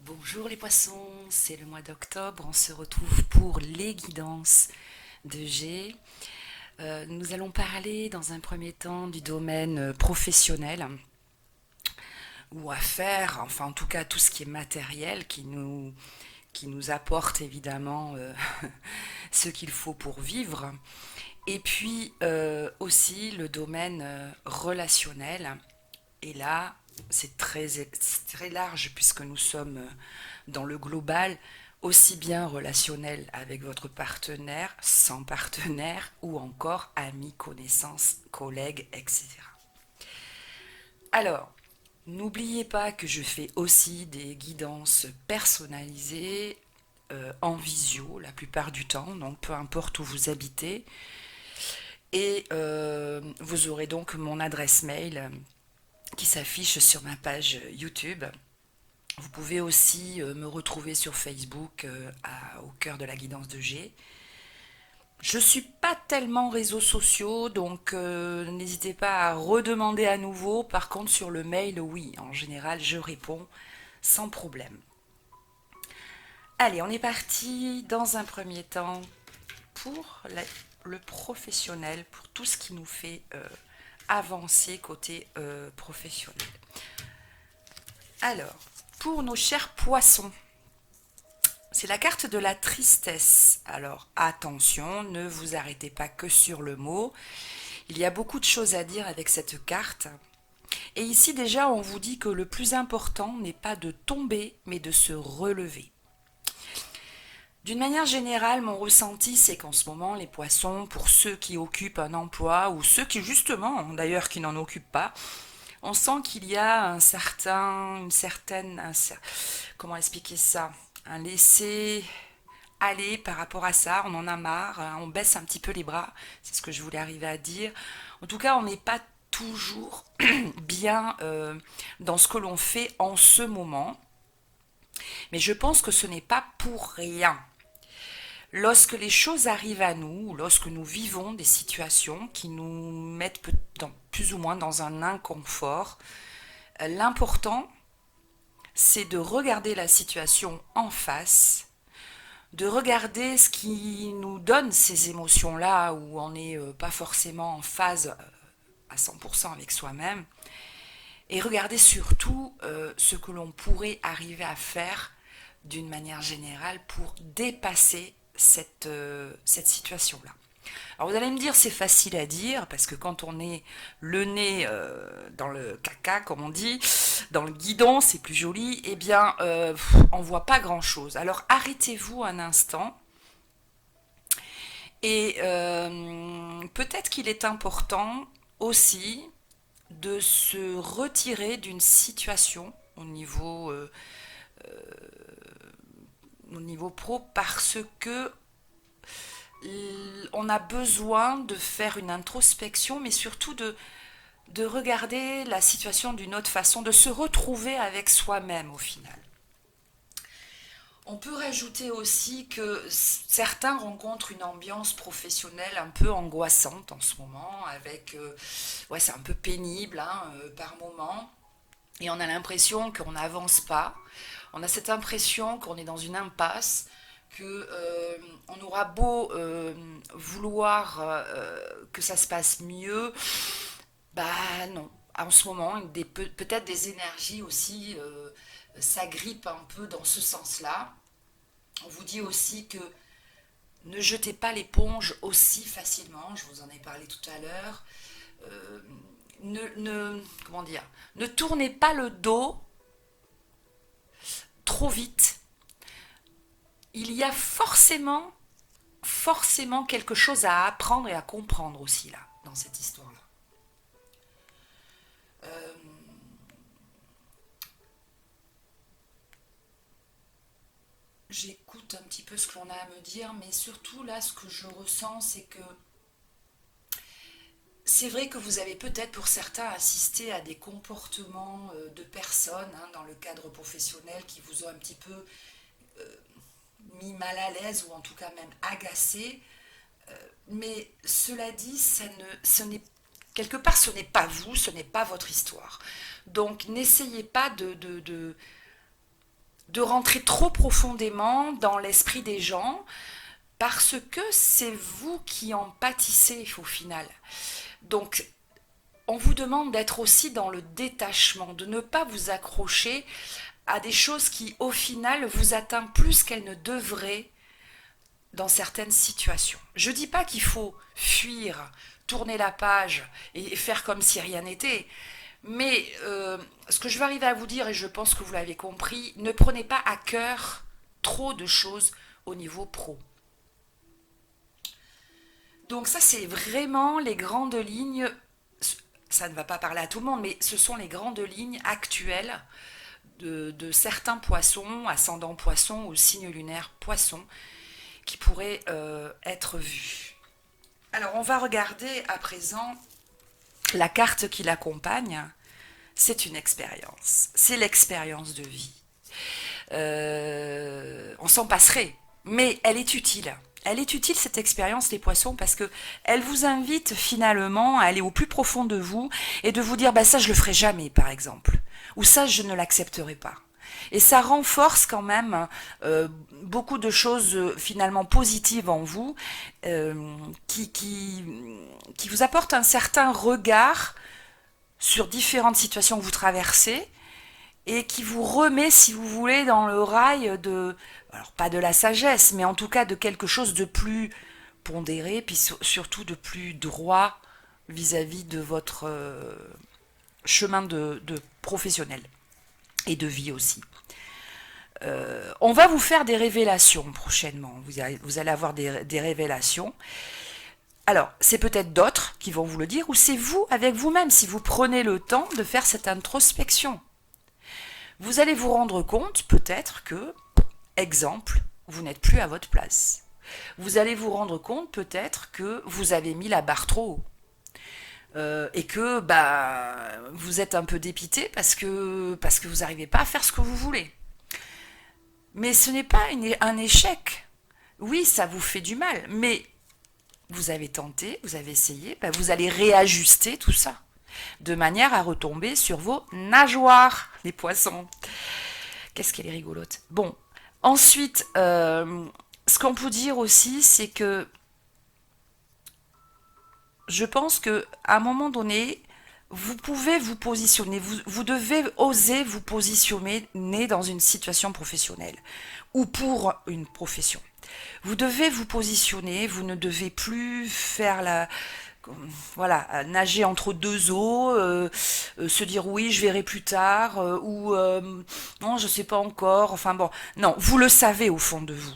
Bonjour les poissons, c'est le mois d'octobre, on se retrouve pour les guidances de G. Nous allons parler dans un premier temps du domaine professionnel ou affaires, enfin en tout cas tout ce qui est matériel qui nous apporte évidemment ce qu'il faut pour vivre. Et puis aussi le domaine relationnel. Et là, c'est très large puisque nous sommes dans le global, aussi bien relationnel avec votre partenaire, sans partenaire, ou encore amis, connaissances, collègues, etc. Alors, n'oubliez pas que je fais aussi des guidances personnalisées en visio la plupart du temps, donc peu importe où vous habitez. Et vous aurez donc mon adresse mail qui s'affiche sur ma page YouTube. Vous pouvez aussi me retrouver sur Facebook au cœur de la guidance de G. Je ne suis pas tellement réseaux sociaux, donc n'hésitez pas à redemander à nouveau. Par contre, sur le mail, oui, en général, je réponds sans problème. Allez, on est parti dans un premier temps pour le professionnel, pour tout ce qui nous fait avancer côté professionnel. Alors, pour nos chers poissons, c'est la carte de la tristesse. Alors attention, ne vous arrêtez pas que sur le mot. Il y a beaucoup de choses à dire avec cette carte. Et ici déjà, on vous dit que le plus important n'est pas de tomber, mais de se relever. D'une manière générale, mon ressenti, c'est qu'en ce moment, les poissons, pour ceux qui occupent un emploi, ou ceux qui justement, d'ailleurs, qui n'en occupent pas, on sent qu'il y a comment expliquer ça, un laisser aller par rapport à ça, on en a marre, on baisse un petit peu les bras, c'est ce que je voulais arriver à dire. En tout cas, on n'est pas toujours bien dans ce que l'on fait en ce moment, mais je pense que ce n'est pas pour rien. Lorsque les choses arrivent à nous, lorsque nous vivons des situations qui nous mettent plus ou moins dans un inconfort, l'important, c'est de regarder la situation en face, de regarder ce qui nous donne ces émotions-là, où on n'est pas forcément en phase à 100% avec soi-même, et regarder surtout ce que l'on pourrait arriver à faire d'une manière générale pour dépasser cette situation-là. Alors vous allez me dire c'est facile à dire parce que quand on est le nez dans le caca comme on dit, dans le guidon c'est plus joli, eh bien on voit pas grand chose. Alors arrêtez-vous un instant et peut-être qu'il est important aussi de se retirer d'une situation au niveau pro parce que on a besoin de faire une introspection, mais surtout de regarder la situation d'une autre façon, de se retrouver avec soi-même au final. On peut rajouter aussi que certains rencontrent une ambiance professionnelle un peu angoissante en ce moment, avec, ouais, c'est un peu pénible hein, par moment, et on a l'impression qu'on n'avance pas. On a cette impression qu'on est dans une impasse, que on aura beau vouloir que ça se passe mieux, bah non. En ce moment, peut-être des énergies aussi s'agrippent un peu dans ce sens-là. On vous dit aussi que ne jetez pas l'éponge aussi facilement, je vous en ai parlé tout à l'heure. Euh, comment dire, ne tournez pas le dos trop vite. Il y a forcément quelque chose à apprendre et à comprendre aussi là, dans cette histoire-là. Euh, J'écoute un petit peu ce que l'on a à me dire, mais surtout là, ce que je ressens, c'est que c'est vrai que vous avez peut-être pour certains assisté à des comportements de personnes hein, dans le cadre professionnel qui vous ont un petit peu mis mal à l'aise ou en tout cas même agacé. Mais cela dit, ce n'est quelque part ce n'est pas vous, ce n'est pas votre histoire. Donc n'essayez pas de rentrer trop profondément dans l'esprit des gens parce que c'est vous qui en pâtissez au final. Donc, on vous demande d'être aussi dans le détachement, de ne pas vous accrocher à des choses qui, au final, vous atteignent plus qu'elles ne devraient dans certaines situations. Je ne dis pas qu'il faut fuir, tourner la page et faire comme si rien n'était, mais ce que je vais arriver à vous dire, et je pense que vous l'avez compris, ne prenez pas à cœur trop de choses au niveau pro. Donc ça, c'est vraiment les grandes lignes. Ça ne va pas parler à tout le monde, mais ce sont les grandes lignes actuelles de certains poissons, ascendant poisson ou signe lunaire poisson, qui pourraient être vus. Alors on va regarder à présent la carte qui l'accompagne. C'est une expérience, c'est l'expérience de vie. On s'en passerait, mais elle est utile. Elle est utile cette expérience, les poissons, parce que elle vous invite finalement à aller au plus profond de vous et de vous dire, bah ça je le ferai jamais, par exemple, ou ça je ne l'accepterai pas. Et ça renforce quand même beaucoup de choses finalement positives en vous, qui vous apportent un certain regard sur différentes situations que vous traversez et qui vous remet, si vous voulez, dans le rail de, alors pas de la sagesse, mais en tout cas de quelque chose de plus pondéré, puis surtout de plus droit vis-à-vis de votre chemin de professionnel et de vie aussi. On va vous faire des révélations prochainement. Vous allez avoir des révélations. Alors, c'est peut-être d'autres qui vont vous le dire, ou c'est vous avec vous-même, si vous prenez le temps de faire cette introspection. Vous allez vous rendre compte, peut-être que, exemple, vous n'êtes plus à votre place. Vous allez vous rendre compte, peut-être, que vous avez mis la barre trop haut. Et que vous êtes un peu dépité parce que vous n'arrivez pas à faire ce que vous voulez. Mais ce n'est pas un échec. Oui, ça vous fait du mal, mais vous avez tenté, vous avez essayé, vous allez réajuster tout ça, de manière à retomber sur vos nageoires, les poissons. Qu'est-ce qu'elle est rigolote. Bon, ensuite, ce qu'on peut dire aussi, c'est que je pense qu'à un moment donné, vous pouvez vous positionner, vous devez oser vous positionner dans une situation professionnelle ou pour une profession. Vous devez vous positionner, vous ne devez plus faire nager entre deux eaux, se dire oui, je verrai plus tard, ou non, je sais pas encore, enfin bon, non, vous le savez au fond de vous.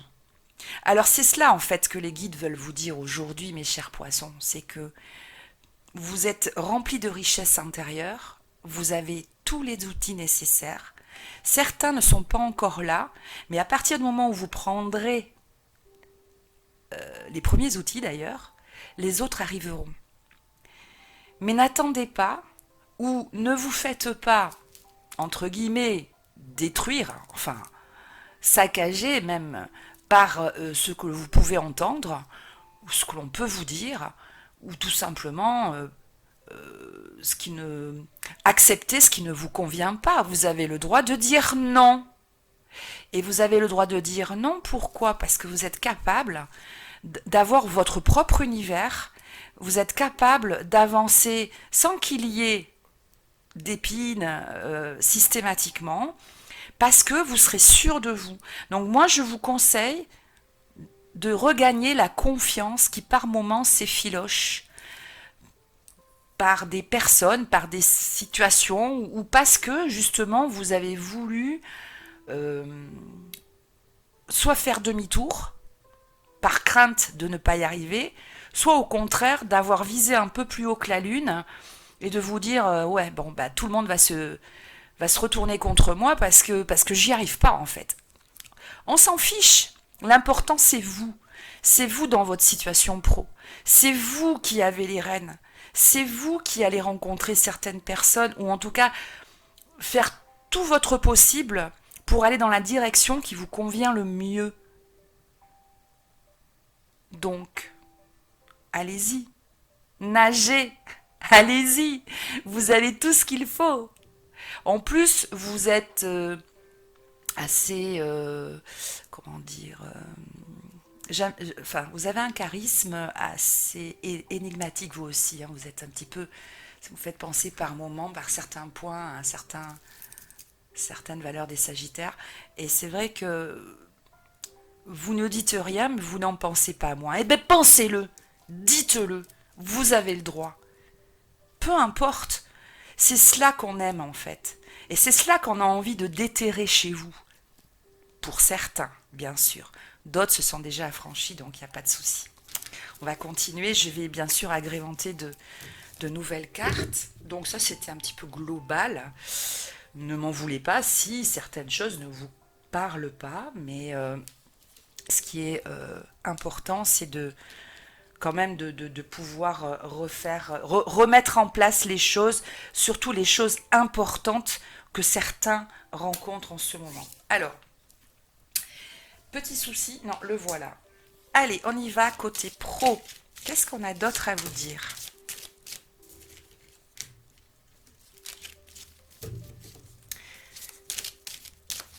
Alors c'est cela en fait que les guides veulent vous dire aujourd'hui, mes chers poissons, c'est que vous êtes remplis de richesses intérieures, vous avez tous les outils nécessaires. Certains ne sont pas encore là, mais à partir du moment où vous prendrez les premiers outils d'ailleurs, les autres arriveront. Mais n'attendez pas ou ne vous faites pas, entre guillemets, détruire, enfin, saccager même par ce que vous pouvez entendre, ou ce que l'on peut vous dire, ou tout simplement accepter ce qui ne vous convient pas. Vous avez le droit de dire non. Et vous avez le droit de dire non, pourquoi? Parce que vous êtes capable d'avoir votre propre univers, vous êtes capable d'avancer sans qu'il y ait d'épines systématiquement, parce que vous serez sûr de vous. Donc moi, je vous conseille de regagner la confiance qui par moments s'effiloche par des personnes, par des situations, ou parce que justement vous avez voulu soit faire demi-tour, par crainte de ne pas y arriver, soit au contraire d'avoir visé un peu plus haut que la lune et de vous dire ouais bon tout le monde va se retourner contre moi parce que j'y arrive pas en fait. On s'en fiche. L'important c'est vous. C'est vous dans votre situation pro. C'est vous qui avez les rênes. C'est vous qui allez rencontrer certaines personnes ou en tout cas faire tout votre possible pour aller dans la direction qui vous convient le mieux. Donc, allez-y, nagez, allez-y, vous avez tout ce qu'il faut. En plus, vous êtes assez, comment dire, enfin, vous avez un charisme assez énigmatique vous aussi, hein. Vous êtes un petit peu, vous faites penser par moments, par certains points, à certaines valeurs des Sagittaires. Et c'est vrai que vous ne dites rien, mais vous n'en pensez pas moins. Eh bien, pensez-le, dites-le, vous avez le droit. Peu importe, c'est cela qu'on aime en fait. Et c'est cela qu'on a envie de déterrer chez vous. Pour certains, bien sûr. D'autres se sont déjà affranchis, donc il n'y a pas de souci. On va continuer. Je vais bien sûr agrémenter de nouvelles cartes. Donc ça, c'était un petit peu global. Ne m'en voulez pas si certaines choses ne vous parlent pas, mais ce qui est important, c'est de quand même de pouvoir remettre en place les choses, surtout les choses importantes que certains rencontrent en ce moment. Alors, petit souci, non, le voilà. Allez, on y va côté pro. Qu'est-ce qu'on a d'autre à vous dire?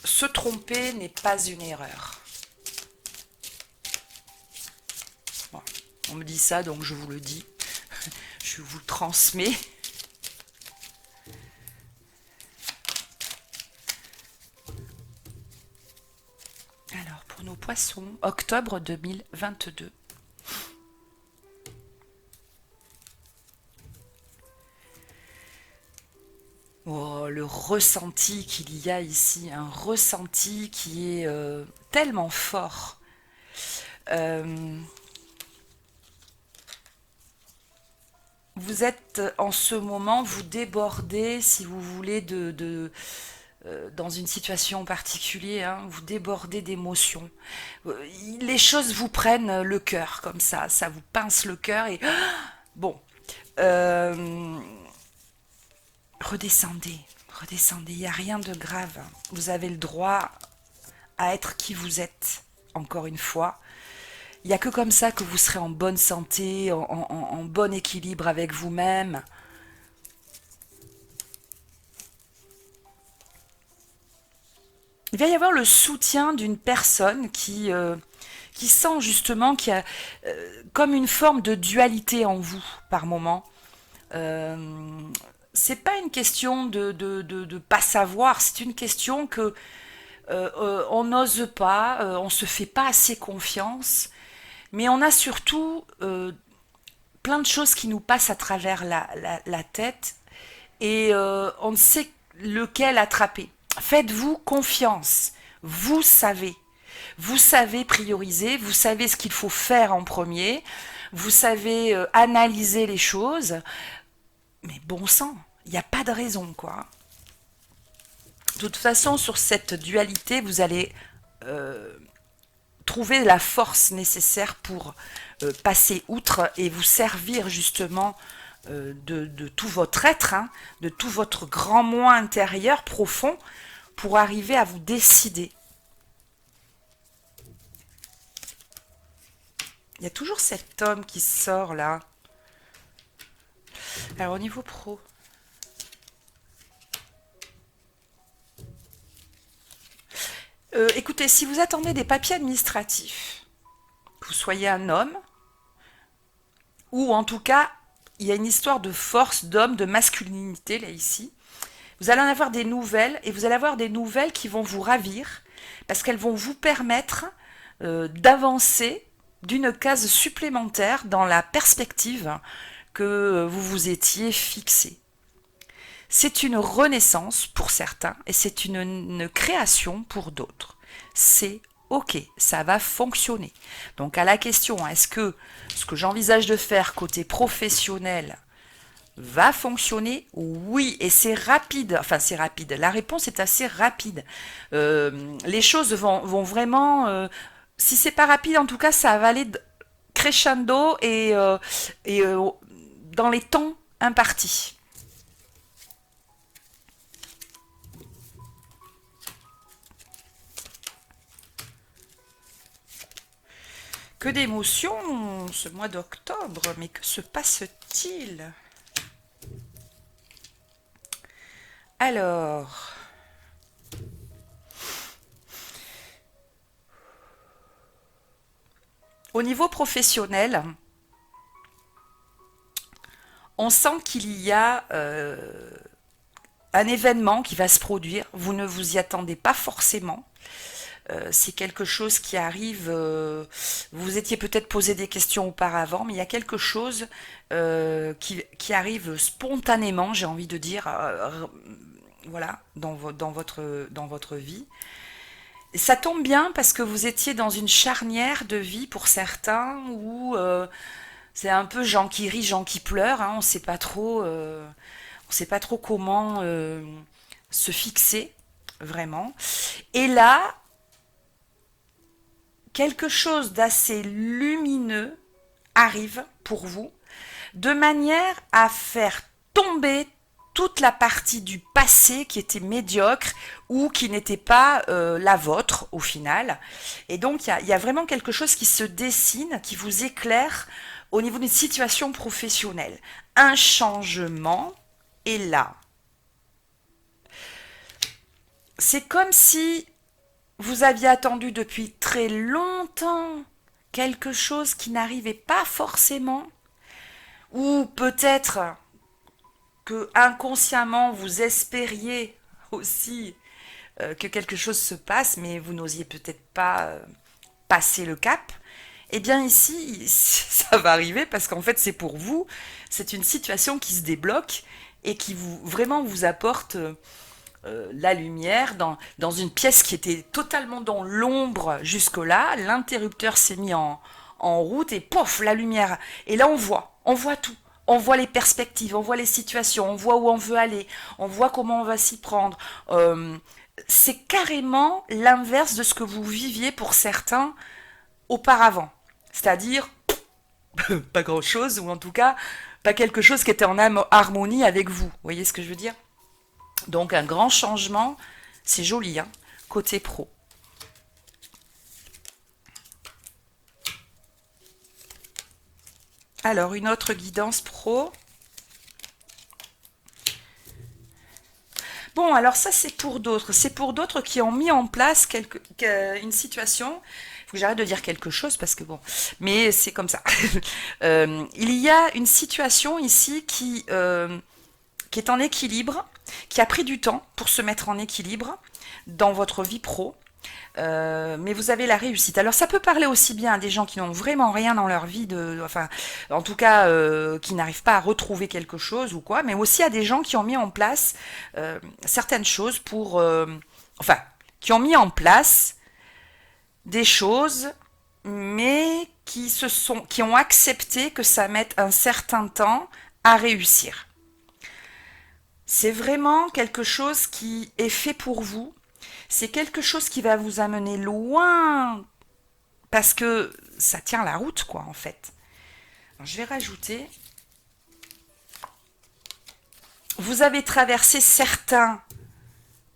Se tromper n'est pas une erreur. Bon, on me dit ça, donc je vous le dis. Je vous le transmets. Alors, pour nos poissons, octobre 2022. Oh, le ressenti qu'il y a ici, un ressenti qui est tellement fort. Euh, vous êtes en ce moment, vous débordez, si vous voulez, dans une situation particulière, hein, vous débordez d'émotions. Les choses vous prennent le cœur comme ça vous pince le cœur et bon, euh, redescendez, redescendez, il n'y a rien de grave. Vous avez le droit à être qui vous êtes, encore une fois. Il n'y a que comme ça que vous serez en bonne santé, en bon équilibre avec vous-même. Il va y avoir le soutien d'une personne qui sent justement qu'il y a comme une forme de dualité en vous par moment. Euh, c'est pas une question de pas savoir, c'est une question que on n'ose pas, on se fait pas assez confiance, mais on a surtout plein de choses qui nous passent à travers la tête et on ne sait lequel attraper. Faites-vous confiance. Vous savez. Vous savez prioriser, vous savez ce qu'il faut faire en premier, vous savez analyser les choses, mais bon sang, il n'y a pas de raison, quoi. De toute façon, sur cette dualité, vous allez trouver la force nécessaire pour passer outre et vous servir justement de tout votre être, hein, de tout votre grand moi intérieur profond pour arriver à vous décider. Il y a toujours cet homme qui sort là. Alors au niveau pro, écoutez, si vous attendez des papiers administratifs, que vous soyez un homme, ou en tout cas, il y a une histoire de force, d'homme, de masculinité là ici, vous allez en avoir des nouvelles, et vous allez avoir des nouvelles qui vont vous ravir, parce qu'elles vont vous permettre d'avancer d'une case supplémentaire dans la perspective que vous vous étiez fixée. C'est une renaissance pour certains et c'est une création pour d'autres. C'est ok, ça va fonctionner. Donc à la question, est-ce que ce que j'envisage de faire côté professionnel va fonctionner? Oui, et c'est rapide. Enfin, c'est rapide. La réponse est assez rapide. Les choses vont vraiment... si c'est pas rapide, en tout cas, ça va aller crescendo et dans les temps impartis. Que d'émotions ce mois d'octobre, mais que se passe-t-il? Alors, Au niveau professionnel, on sent qu'il y a un événement qui va se produire. Vous ne vous y attendez pas forcément. C'est quelque chose qui arrive. Vous vous étiez peut-être posé des questions auparavant, mais il y a quelque chose qui arrive spontanément, j'ai envie de dire, voilà, dans votre vie. Et ça tombe bien parce que vous étiez dans une charnière de vie pour certains où c'est un peu Jean qui rit, Jean qui pleure. Hein, on sait pas trop comment se fixer vraiment. Et là, quelque chose d'assez lumineux arrive pour vous, de manière à faire tomber toute la partie du passé qui était médiocre ou qui n'était pas la vôtre au final. Et donc il y a vraiment quelque chose qui se dessine, qui vous éclaire au niveau d'une situation professionnelle. Un changement est là. C'est comme si vous aviez attendu depuis très longtemps quelque chose qui n'arrivait pas forcément, ou peut-être que inconsciemment vous espériez aussi que quelque chose se passe, mais vous n'osiez peut-être pas passer le cap. Eh bien ici, ça va arriver parce qu'en fait c'est pour vous, c'est une situation qui se débloque et qui vraiment vous apporte la lumière dans une pièce qui était totalement dans l'ombre jusque-là. L'interrupteur s'est mis en route et pof, la lumière. Et là on voit tout. On voit les perspectives, on voit les situations, on voit où on veut aller, on voit comment on va s'y prendre. C'est carrément l'inverse de ce que vous viviez pour certains auparavant. C'est-à-dire, pas grand-chose, ou en tout cas, pas quelque chose qui était en harmonie avec vous. Vous voyez ce que je veux dire? Donc un grand changement, c'est joli, hein, côté pro. Alors, une autre guidance pro. Bon, alors ça, c'est pour d'autres. C'est pour d'autres qui ont mis en place une situation. Il faut que j'arrête de dire quelque chose parce que bon, mais c'est comme ça. Il y a une situation ici qui est en équilibre, qui a pris du temps pour se mettre en équilibre dans votre vie pro. Mais vous avez la réussite. Alors ça peut parler aussi bien à des gens qui n'ont vraiment rien dans leur vie, enfin, en tout cas, qui n'arrivent pas à retrouver quelque chose ou quoi, mais aussi à des gens qui ont mis en place certaines choses enfin, qui ont mis en place des choses, mais qui ont accepté que ça mette un certain temps à réussir. C'est vraiment quelque chose qui est fait pour vous. C'est quelque chose qui va vous amener loin parce que ça tient la route, quoi, en fait. Alors, je vais rajouter. Vous avez traversé certains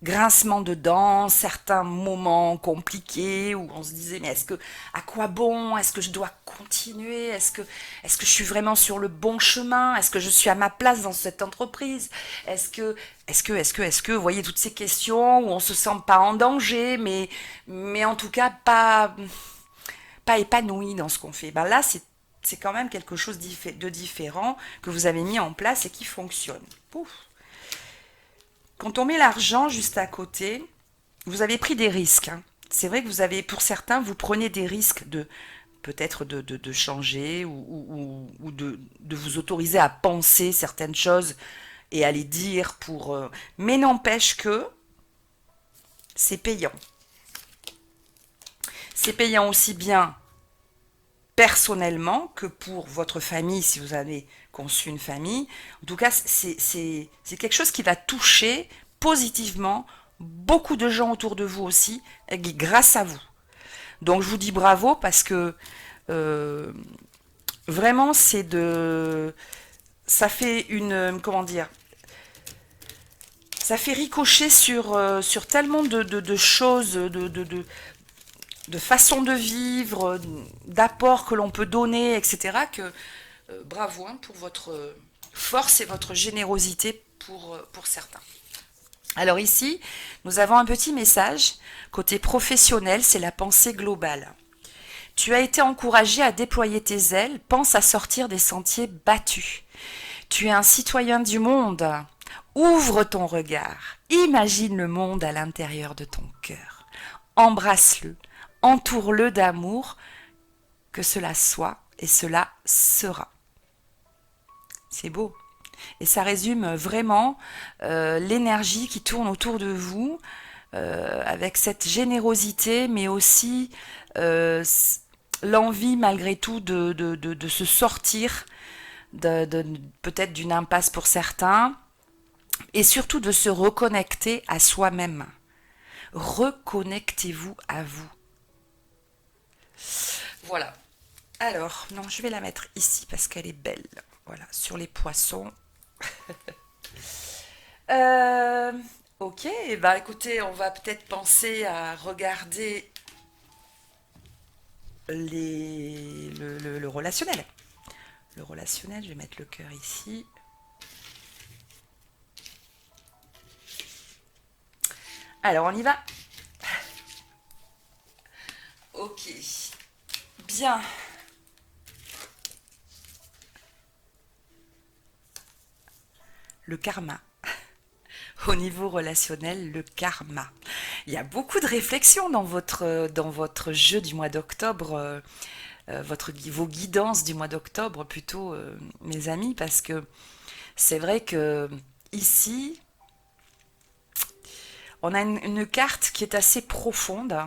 grincements de dents, certains moments compliqués où on se disait mais à quoi bon? Est-ce que je dois continuer? Est-ce que je suis vraiment sur le bon chemin? Est-ce que je suis à ma place dans cette entreprise? Est-ce que, vous voyez toutes ces questions où on se sent pas en danger, mais en tout cas pas épanoui dans ce qu'on fait. Ben là, c'est quand même quelque chose de différent que vous avez mis en place et qui fonctionne. Pouf. Quand on met l'argent juste à côté, vous avez pris des risques. Hein. C'est vrai que pour certains, vous prenez des risques peut-être de changer ou de vous autoriser à penser certaines choses et à les dire mais n'empêche que c'est payant. C'est payant aussi bien personnellement que pour votre famille, si vous avez conçu une famille. En tout cas, c'est quelque chose qui va toucher positivement beaucoup de gens autour de vous aussi, grâce à vous. Donc je vous dis bravo parce que vraiment ça fait comment dire, ça fait ricocher sur tellement de choses, de façon de vivre, d'apports que l'on peut donner, etc. que bravo hein, pour votre force et votre générosité pour certains. Alors ici, nous avons un petit message. Côté professionnel, c'est la pensée globale. Tu as été encouragé à déployer tes ailes, pense à sortir des sentiers battus. Tu es un citoyen du monde. Ouvre ton regard. Imagine le monde à l'intérieur de ton cœur. Embrasse-le. Entoure-le d'amour. Que cela soit et cela sera. C'est beau. Et ça résume vraiment l'énergie qui tourne autour de vous, avec cette générosité, mais aussi euh, l'envie malgré tout de se sortir peut-être d'une impasse pour certains, et surtout de se reconnecter à soi-même. Reconnectez-vous à vous. Voilà. Alors, non, je vais la mettre ici parce qu'elle est belle. Voilà, sur les poissons. Euh, ok, bah écoutez, on va peut-être penser à regarder le relationnel. Le relationnel, je vais mettre le cœur ici. Alors, on y va. Ok. Bien. Le karma. Au niveau relationnel, le karma. Il y a beaucoup de réflexions dans votre jeu du mois d'octobre, vos guidances du mois d'octobre plutôt, mes amis, parce que c'est vrai que ici, on a une carte qui est assez profonde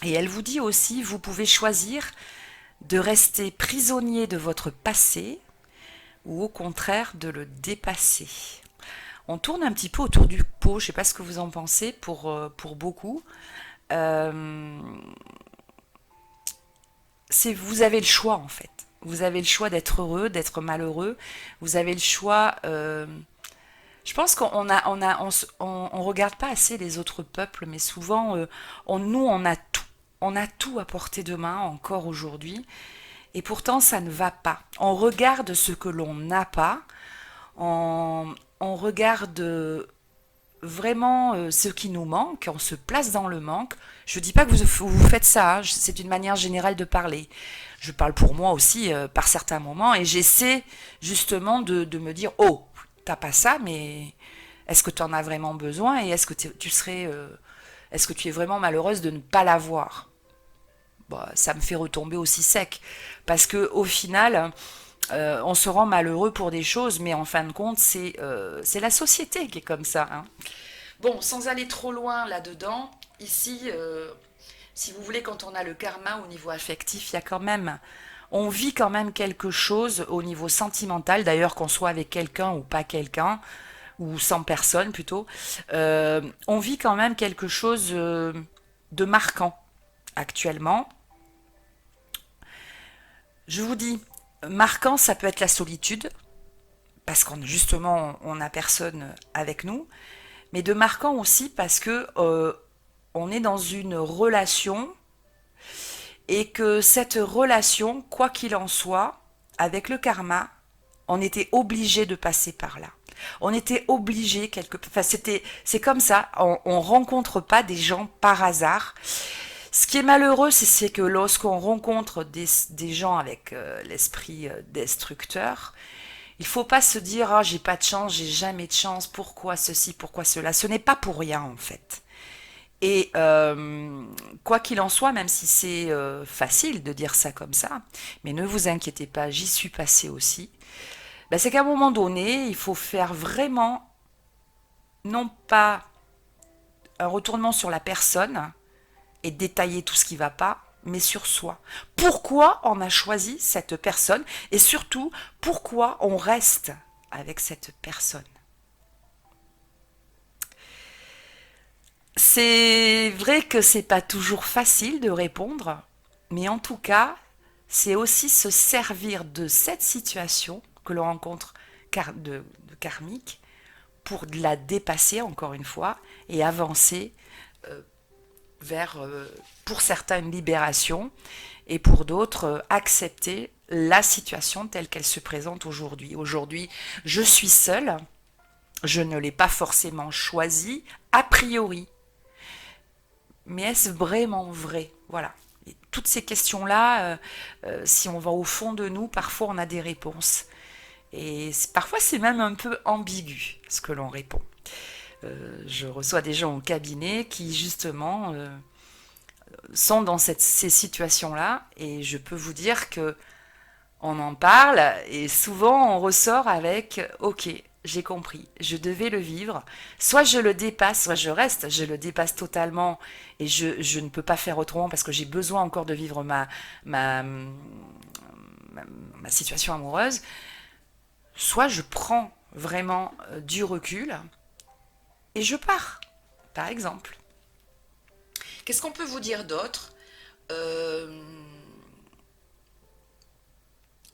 et elle vous dit aussi, vous pouvez choisir de rester prisonnier de votre passé ou au contraire de le dépasser. On tourne un petit peu autour du pot, je ne sais pas ce que vous en pensez pour beaucoup. Euh, Vous avez le choix en fait. Vous avez le choix d'être heureux, d'être malheureux. Vous avez le choix. Je pense on regarde pas assez les autres peuples, mais souvent, nous, on a tout. On a tout à portée de main encore aujourd'hui. Et pourtant, ça ne va pas. On regarde ce que l'on n'a pas. On regarde vraiment ce qui nous manque, on se place dans le manque. Je ne dis pas que vous faites ça, hein, c'est une manière générale de parler. Je parle pour moi aussi par certains moments et j'essaie justement de me dire, oh, t'as pas ça, mais est-ce que tu en as vraiment besoin et est-ce que est-ce que tu es vraiment malheureuse de ne pas l'avoir? Bah, ça me fait retomber aussi sec parce que au final, on se rend malheureux pour des choses, mais en fin de compte, c'est la société qui est comme ça, hein. Bon, sans aller trop loin là-dedans, ici, si vous voulez, quand on a le karma au niveau affectif, il y a quand même, on vit quand même quelque chose au niveau sentimental, d'ailleurs qu'on soit avec quelqu'un ou pas quelqu'un, ou sans personne plutôt, on vit quand même quelque chose de marquant actuellement. Je vous dis, marquant, ça peut être la solitude, parce qu'on justement, on n'a personne avec nous, mais de marquant aussi parce que on est dans une relation et que cette relation, quoi qu'il en soit, avec le karma, on était obligé de passer par là. On était obligé enfin c'est comme ça. On rencontre pas des gens par hasard. Ce qui est malheureux, c'est que lorsqu'on rencontre des gens avec l'esprit destructeur, il faut pas se dire ah j'ai pas de chance, j'ai jamais de chance, pourquoi ceci, pourquoi cela. Ce n'est pas pour rien en fait. Et quoi qu'il en soit, même si c'est facile de dire ça comme ça, mais ne vous inquiétez pas, j'y suis passée aussi. Ben, c'est qu'à un moment donné, il faut faire vraiment non pas un retournement sur la personne et détailler tout ce qui ne va pas, mais sur soi. Pourquoi on a choisi cette personne et surtout pourquoi on reste avec cette personne. C'est vrai que c'est pas toujours facile de répondre, mais en tout cas, c'est aussi se servir de cette situation que l'on rencontre de karmique pour la dépasser encore une fois et avancer euh, vers, pour certains, une libération et pour d'autres, accepter la situation telle qu'elle se présente aujourd'hui. Aujourd'hui, je suis seule, je ne l'ai pas forcément choisie, a priori. Mais est-ce vraiment vrai? Voilà. Et toutes ces questions-là, si on va au fond de nous, parfois on a des réponses. Et parfois c'est même un peu ambigu ce que l'on répond. Je reçois des gens au cabinet qui justement sont dans ces situations-là et je peux vous dire que on en parle et souvent on ressort avec ok, j'ai compris, je devais le vivre. Soit je le dépasse, soit je reste, je le dépasse totalement et je ne peux pas faire autrement parce que j'ai besoin encore de vivre ma, ma, ma situation amoureuse. Soit je prends vraiment du recul et je pars, par exemple. Qu'est-ce qu'on peut vous dire d'autre? Euh,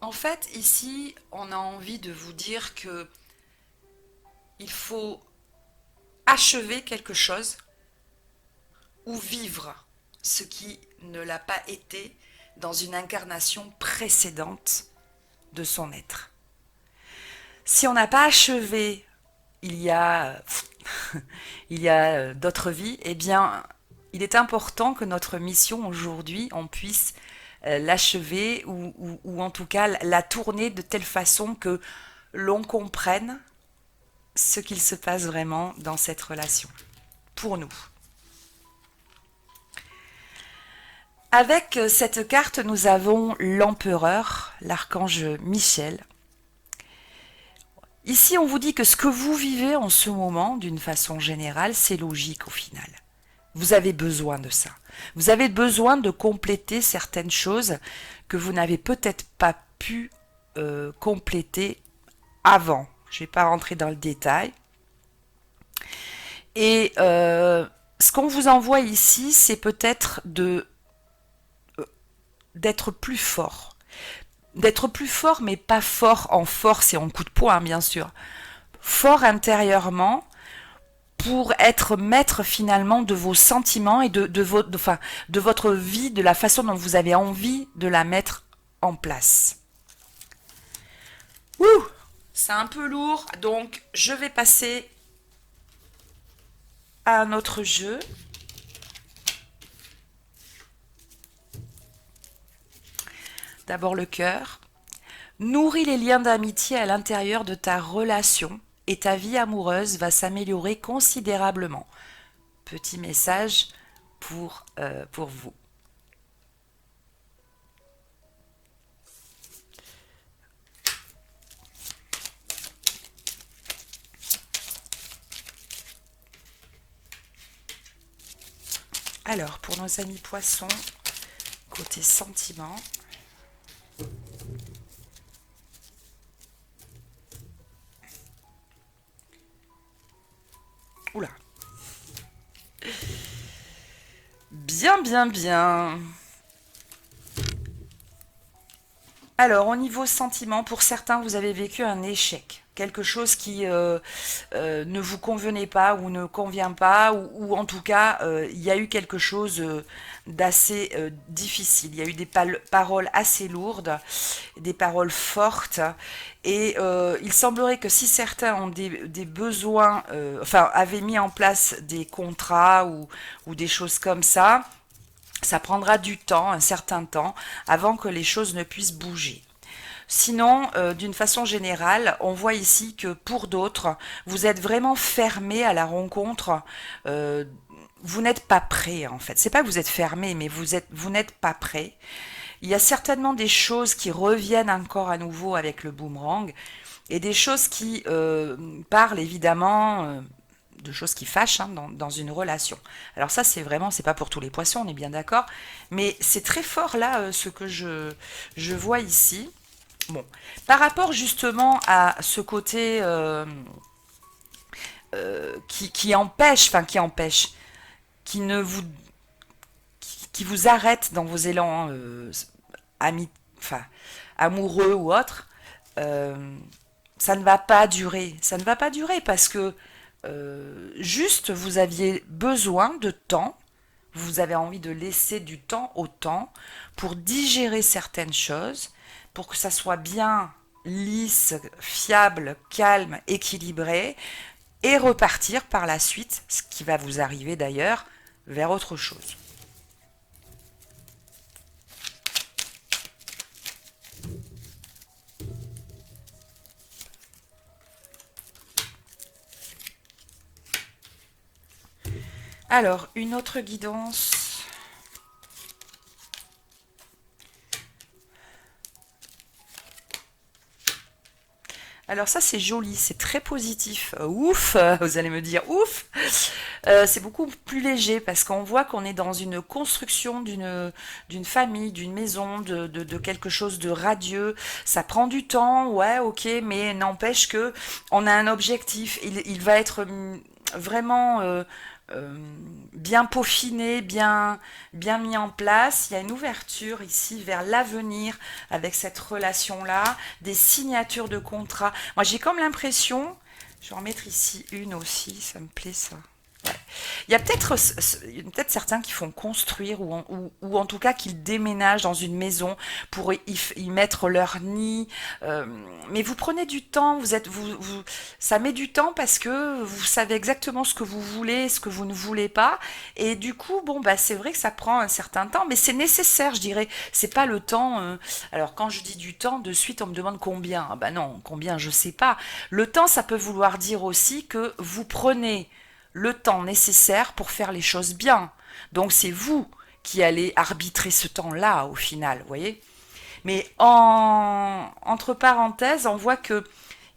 En fait, ici, on a envie de vous dire que il faut achever quelque chose ou vivre ce qui ne l'a pas été dans une incarnation précédente de son être. Si on n'a pas achevé il y a, il y a d'autres vies, eh bien, il est important que notre mission aujourd'hui, on puisse l'achever ou en tout cas la tourner de telle façon que l'on comprenne ce qu'il se passe vraiment dans cette relation, pour nous. Avec cette carte, nous avons l'empereur, l'archange Michel. Ici, on vous dit que ce que vous vivez en ce moment, d'une façon générale, c'est logique au final. Vous avez besoin de ça. Vous avez besoin de compléter certaines choses que vous n'avez peut-être pas pu compléter avant. Je ne vais pas rentrer dans le détail. Et ce qu'on vous envoie ici, c'est peut-être d'être plus fort. D'être plus fort, mais pas fort en force et en coup de poing, bien sûr. Fort intérieurement pour être maître finalement de vos sentiments et de votre vie, de la façon dont vous avez envie de la mettre en place. Ouh, c'est un peu lourd, donc je vais passer à un autre jeu. D'abord le cœur. Nourris les liens d'amitié à l'intérieur de ta relation et ta vie amoureuse va s'améliorer considérablement. Petit message pour vous. Alors, pour nos amis poissons, côté sentiment, oula, bien, bien, bien. Alors, au niveau sentiment, pour certains, vous avez vécu un échec. Quelque chose qui ne vous convenait pas ou ne convient pas, ou en tout cas, il y a eu quelque chose d'assez difficile. Il y a eu des paroles assez lourdes, des paroles fortes, et il semblerait que si certains ont des besoins, enfin, avaient mis en place des contrats ou des choses comme ça prendra du temps, un certain temps, avant que les choses ne puissent bouger. Sinon, d'une façon générale, on voit ici que pour d'autres, vous êtes vraiment fermé à la rencontre. Vous n'êtes pas prêt en fait. C'est pas que vous êtes fermé, mais vous n'êtes pas prêt. Il y a certainement des choses qui reviennent encore à nouveau avec le boomerang et des choses qui parlent évidemment de choses qui fâchent dans une relation. Alors ça, c'est vraiment, c'est pas pour tous les poissons, on est bien d'accord, mais c'est très fort là ce que je vois ici. Bon, par rapport justement à ce côté qui empêche, qui ne vous, qui vous arrête dans vos élans amis, enfin amoureux ou autres, euh, ça ne va pas durer. Ça ne va pas durer parce que juste vous aviez besoin de temps, vous avez envie de laisser du temps au temps pour digérer certaines choses, pour que ça soit bien lisse, fiable, calme, équilibré, et repartir par la suite, ce qui va vous arriver d'ailleurs, vers autre chose. Alors, une autre guidance. Alors ça c'est joli, c'est très positif. Ouf, vous allez me dire ouf. C'est beaucoup plus léger parce qu'on voit qu'on est dans une construction d'une famille, d'une maison, de quelque chose de radieux. Ça prend du temps, ouais, ok, mais n'empêche que on a un objectif. Il va être vraiment euh, bien peaufiné, bien mis en place. Il y a une ouverture ici vers l'avenir avec cette relation-là, des signatures de contrats. Moi, j'ai comme l'impression, je vais en mettre ici une aussi, ça me plaît ça. Ouais. Il y a peut-être certains qui font construire ou en tout cas qu'ils déménagent dans une maison pour y mettre leur nid. Euh, mais vous prenez du temps, ça met du temps parce que vous savez exactement ce que vous voulez, ce que vous ne voulez pas. Et du coup, bon, bah, c'est vrai que ça prend un certain temps, mais c'est nécessaire, je dirais. C'est pas le temps. Alors, quand je dis du temps, de suite, on me demande combien. Ah bah non, combien, je sais pas. Le temps, ça peut vouloir dire aussi que vous prenez le temps nécessaire pour faire les choses bien. Donc c'est vous qui allez arbitrer ce temps-là au final, vous voyez. Mais entre parenthèses, on voit que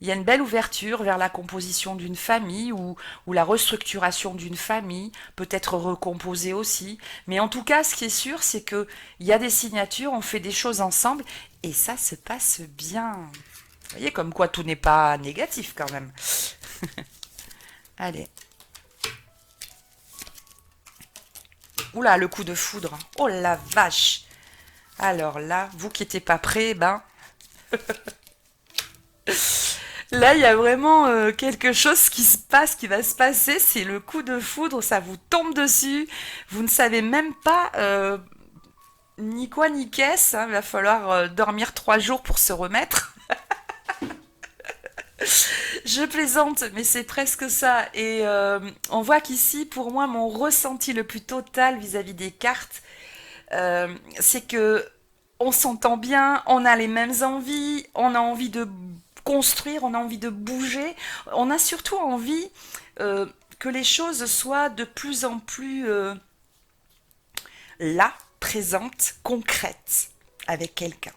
il y a une belle ouverture vers la composition d'une famille ou la restructuration d'une famille, peut-être recomposée aussi. Mais en tout cas, ce qui est sûr, c'est que il y a des signatures, on fait des choses ensemble et ça se passe bien. Vous voyez, comme quoi tout n'est pas négatif quand même. Allez. Oula, le coup de foudre. Oh la vache. Alors là, vous qui n'étiez pas prêts, ben... Là, il y a vraiment quelque chose qui se passe, qui va se passer. C'est le coup de foudre, ça vous tombe dessus. Vous ne savez même pas ni quoi ni qu'est-ce. Hein. Il va falloir dormir 3 jours pour se remettre. Je plaisante, mais c'est presque ça. Et on voit qu'ici, pour moi, mon ressenti le plus total vis-à-vis des cartes, c'est que on s'entend bien, on a les mêmes envies, on a envie de construire, on a envie de bouger, on a surtout envie que les choses soient de plus en plus là, présentes, concrètes avec quelqu'un.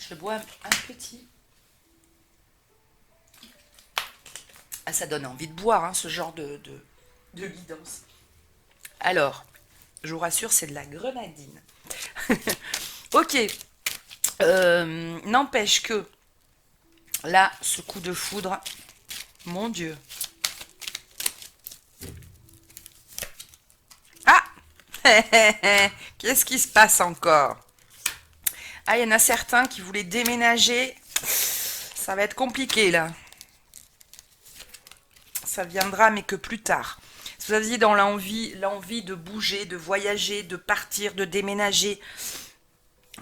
Je bois un petit. Ah, ça donne envie de boire, hein, ce genre de guidance. Alors, je vous rassure, c'est de la grenadine. Ok. N'empêche que là, ce coup de foudre, mon Dieu. Ah. Qu'est-ce qui se passe encore? Ah, il y en a certains qui voulaient déménager. Ça va être compliqué là. Ça viendra, mais que plus tard. Si vous aviez dans l'envie de bouger, de voyager, de partir, de déménager,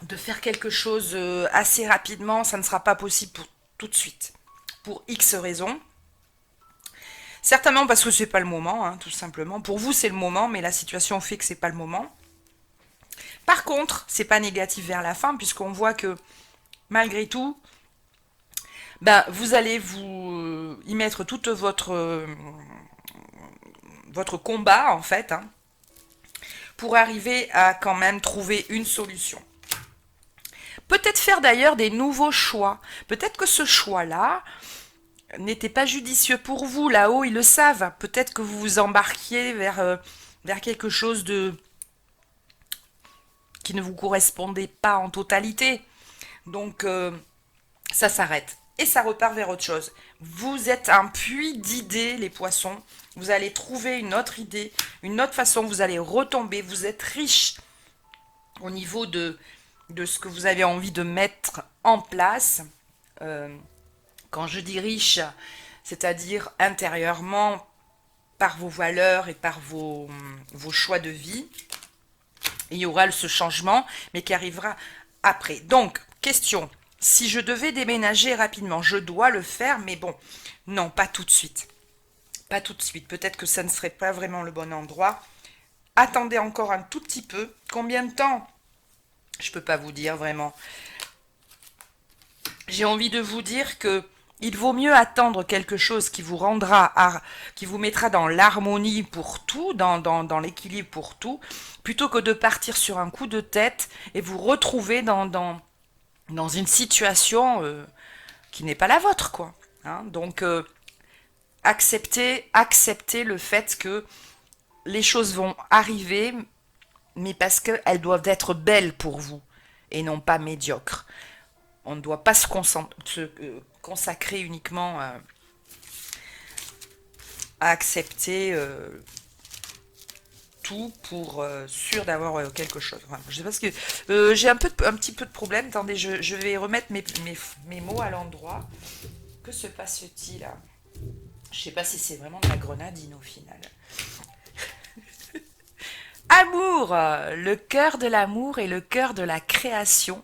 de faire quelque chose assez rapidement, ça ne sera pas possible pour tout de suite. Pour X raisons. Certainement parce que c'est pas le moment, hein, tout simplement. Pour vous, c'est le moment, mais la situation fait que c'est pas le moment. Par contre, c'est pas négatif vers la fin, puisqu'on voit que malgré tout, ben, vous allez vous y mettre toute votre combat, en fait, hein, pour arriver à quand même trouver une solution. Peut-être faire d'ailleurs des nouveaux choix. Peut-être que ce choix-là n'était pas judicieux pour vous. Là-haut, ils le savent. Peut-être que vous vous embarquiez vers quelque chose qui ne vous correspondait pas en totalité. Donc, ça s'arrête. Et ça repart vers autre chose. Vous êtes un puits d'idées, les poissons. Vous allez trouver une autre idée, une autre façon. Vous allez retomber. Vous êtes riche au niveau de ce que vous avez envie de mettre en place. Quand je dis riche, c'est-à-dire intérieurement, par vos valeurs et par vos choix de vie. Il y aura ce changement, mais qui arrivera après. Donc, question, si je devais déménager rapidement, je dois le faire, mais bon, non, pas tout de suite. Pas tout de suite. Peut-être que ça ne serait pas vraiment le bon endroit. Attendez encore un tout petit peu. Combien de temps? Je ne peux pas vous dire vraiment. J'ai envie de vous dire que Il vaut mieux attendre quelque chose qui vous rendra, qui vous mettra dans l'harmonie pour tout, dans l'équilibre pour tout, plutôt que de partir sur un coup de tête et vous retrouver dans une situation qui n'est pas la vôtre, quoi. Hein. Donc, acceptez le fait que les choses vont arriver, mais parce qu'elles doivent être belles pour vous et non pas médiocres. On ne doit pas consacrer uniquement à accepter tout pour sûr d'avoir quelque chose. Enfin, je sais pas ce que j'ai un petit peu de problème. Attendez, je vais remettre mes mots à l'endroit. Que se passe-t-il là? Je sais pas si c'est vraiment de la grenadine au final. Amour, le cœur de l'amour et le cœur de la création.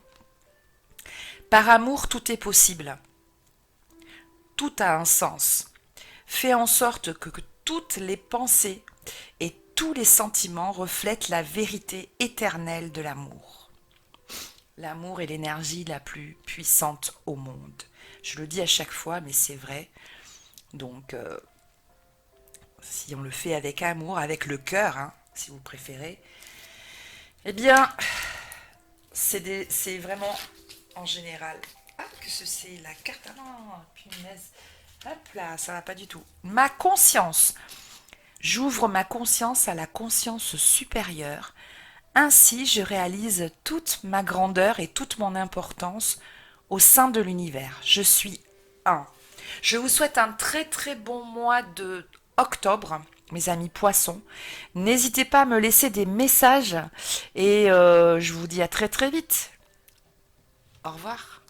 Par amour, tout est possible. Tout a un sens. Fais en sorte que toutes les pensées et tous les sentiments reflètent la vérité éternelle de l'amour. L'amour est l'énergie la plus puissante au monde. Je le dis à chaque fois, mais c'est vrai. Donc, si on le fait avec amour, avec le cœur, hein, si vous préférez, eh bien, c'est vraiment en général. Ah, que c'est la carte. Ah non, punaise. Hop là, ça va pas du tout. Ma conscience. J'ouvre ma conscience à la conscience supérieure. Ainsi, je réalise toute ma grandeur et toute mon importance au sein de l'univers. Je suis un. Je vous souhaite un très très bon mois de octobre, mes amis poissons. N'hésitez pas à me laisser des messages et je vous dis à très très vite. Au revoir.